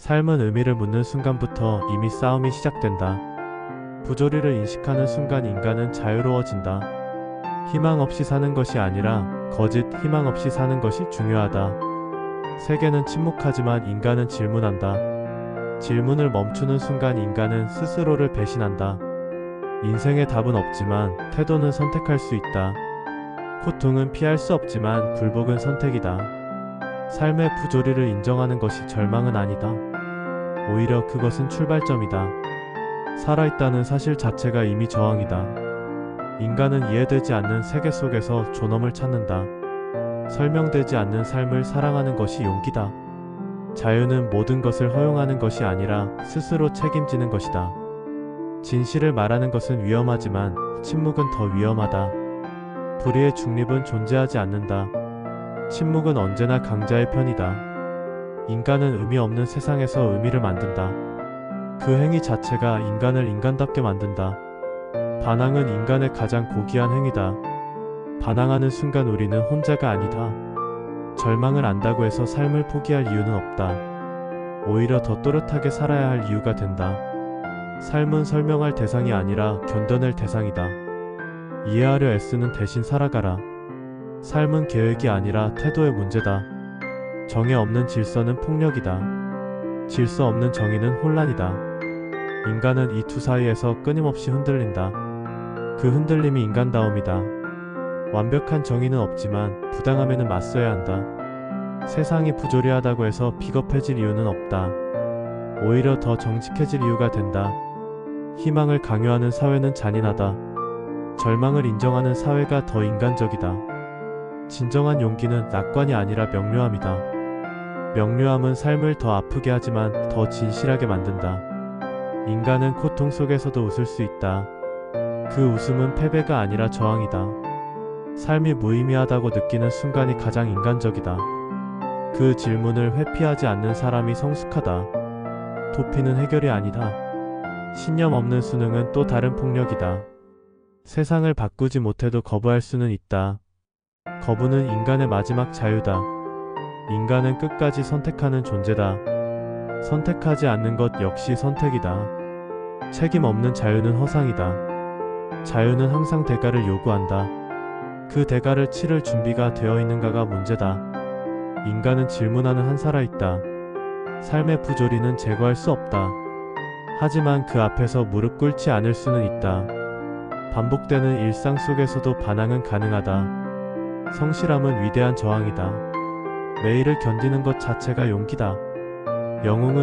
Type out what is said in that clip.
삶은 의미를 묻는 순간부터 이미 싸움이 시작된다. 부조리를 인식하는 순간 인간은 자유로워진다. 희망 없이 사는 것이 아니라 거짓 희망 없이 사는 것이 중요하다. 세계는 침묵하지만 인간은 질문한다. 질문을 멈추는 순간 인간은 스스로를 배신한다. 인생의 답은 없지만 태도는 선택할 수 있다. 고통은 피할 수 없지만 굴복은 선택이다. 삶의 부조리를 인정하는 것이 절망은 아니다. 오히려 그것은 출발점이다. 살아있다는 사실 자체가 이미 저항이다. 인간은 이해되지 않는 세계 속에서 존엄을 찾는다. 설명되지 않는 삶을 사랑하는 것이 용기다. 자유는 모든 것을 허용하는 것이 아니라 스스로 책임지는 것이다. 진실을 말하는 것은 위험하지만 침묵은 더 위험하다. 불의의 중립은 존재하지 않는다. 침묵은 언제나 강자의 편이다. 인간은 의미 없는 세상에서 의미를 만든다. 그 행위 자체가 인간을 인간답게 만든다. 반항은 인간의 가장 고귀한 행위다. 반항하는 순간 우리는 혼자가 아니다. 절망을 안다고 해서 삶을 포기할 이유는 없다. 오히려 더 또렷하게 살아야 할 이유가 된다. 삶은 설명할 대상이 아니라 견뎌낼 대상이다. 이해하려 애쓰는 대신 살아가라. 삶은 계획이 아니라 태도의 문제다. 정의 없는 질서는 폭력이다. 질서 없는 정의는 혼란이다. 인간은 이 두 사이에서 끊임없이 흔들린다. 그 흔들림이 인간다움이다. 완벽한 정의는 없지만 부당함에는 맞서야 한다. 세상이 부조리하다고 해서 비겁해질 이유는 없다. 오히려 더 정직해질 이유가 된다. 희망을 강요하는 사회는 잔인하다. 절망을 인정하는 사회가 더 인간적이다. 진정한 용기는 낙관이 아니라 명료함이다. 명료함은 삶을 더 아프게 하지만 더 진실하게 만든다. 인간은 고통 속에서도 웃을 수 있다. 그 웃음은 패배가 아니라 저항이다. 삶이 무의미하다고 느끼는 순간이 가장 인간적이다. 그 질문을 회피하지 않는 사람이 성숙하다. 도피는 해결이 아니다. 신념 없는 수능은 또 다른 폭력이다. 세상을 바꾸지 못해도 거부할 수는 있다. 거부는 인간의 마지막 자유다. 인간은 끝까지 선택하는 존재다. 선택하지 않는 것 역시 선택이다. 책임 없는 자유는 허상이다. 자유는 항상 대가를 요구한다. 그 대가를 치를 준비가 되어 있는가가 문제다. 인간은 질문하는 한 살아있다. 삶의 부조리는 제거할 수 없다. 하지만 그 앞에서 무릎 꿇지 않을 수는 있다. 반복되는 일상 속에서도 반항은 가능하다. 성실함은 위대한 저항이다. 매일을 견디는 것 자체가 용기다. 영웅은